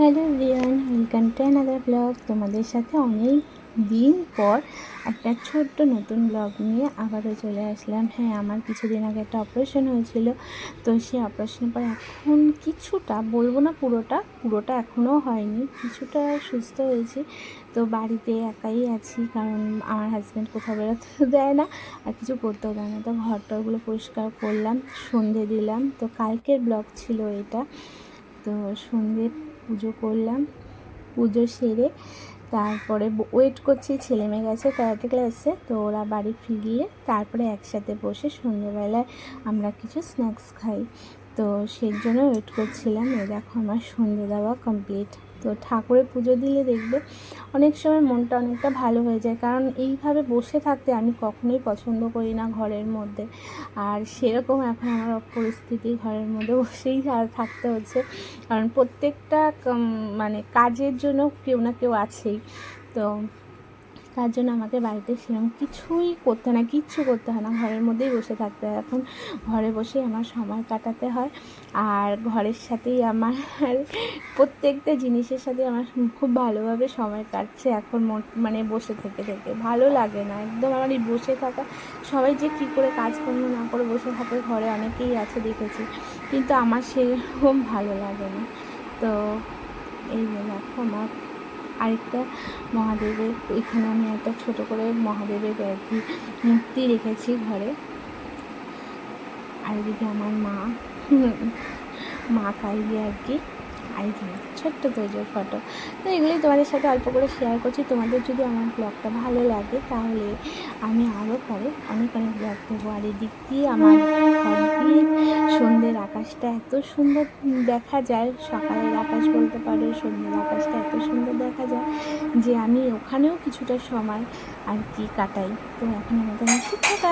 Hello everyone, welcome to another blog. তোমাদের সাথে অনেক দিন পর একটা ছোট্ট নতুন ব্লগ নিয়ে আবারও চলে আসলাম। হ্যাঁ, আমার কিছুদিন আগে একটা অপারেশন হয়েছিল, তো সেই অপারেশনের পর এখন কিছুটা, বলবো না পুরোটা এখনও হয়নি, কিছুটা সুস্থ হয়েছি। তো বাড়িতে একাই আছি, কারণ আমার হাজব্যান্ড কোথাও বেরোতেও দেয় না আর কিছু করতেও দেয় না। তো ঘরটাগুলো পরিষ্কার করলাম, সন্ধে দিলাম। তো কালকের ব্লগ ছিল এটা। তো সন্ধে পুজো করলাম, পুজো সেরে তারপরে ওয়েট করছি, ছেলে মেয়ে গেছে ক্যারাটে ক্লাসে, তো ওরা বাড়ি ফিরলে তারপরে একসাথে বসে সন্ধ্যেবেলায় আমরা কিছু স্ন্যাক্স খাই। তো সেই জন্য ওয়েট করছিলাম। এই দেখো আমার সন্ধে দেওয়া কমপ্লিট। তো ঠাকুরের পুজো দিলে দেখবে অনেক সময় মনটা অনেকটা ভালো হয়ে যায়, কারণ এইভাবে বসে থাকতে আমি কখনোই পছন্দ করি না ঘরের মধ্যে। আর সেরকম এখন আমার পরিস্থিতি, ঘরের মধ্যে বসেই থাকতে হচ্ছে, কারণ প্রত্যেকটা মানে কাজের জন্য কেউ না কেউ আছেই। তো তার জন্য আমাকে বাড়িতে সেরকম কিচ্ছু করতে হয় না, ঘরের মধ্যেই বসে থাকতে হয়। এখন ঘরে বসেই আমার সময় কাটাতে হয়, আর ঘরের সাথেই আমার প্রত্যেকটা জিনিসের সাথে আমার খুব ভালোভাবে সময় কাটছে এখন। মানে বসে থেকে ভালো লাগে না একদম আমার এই বসে থাকা। সবাই যে কী করে কাজকর্ম না করে বসে থাকে ঘরে, অনেকেই আছে দেখেছি, কিন্তু আমার সেরকম ভালো লাগে না। তো এই যে দেখো আমার আরেকটা মহাদেবের, এখানে আমি একটা ছোটো করে মহাদেবের আর কি মূর্তি রেখেছি ঘরে। আর এদিকে আমার মা কালী আর কি, আর এই ছোট্ট তৈজোর ফটো। তো এগুলোই তোমাদের সাথে অল্প করে শেয়ার করছি। তোমাদের যদি আমার ব্লগটা ভালো লাগে তাহলে আমি আরও পরে অনেক ব্লগ দেবো। আর এদিক দিয়ে আমার ঘর দিয়ে সন্ধ্যের আকাশটা এত সুন্দর দেখা যায়, সকালের আকাশ বলতে পারো, সন্ধ্যের আকাশটা এত সুন্দর দেখা যায় যে আমি ওখানেও কিছুটা সময় আর কি কাটাই। তো এখন আমাদের টাটা।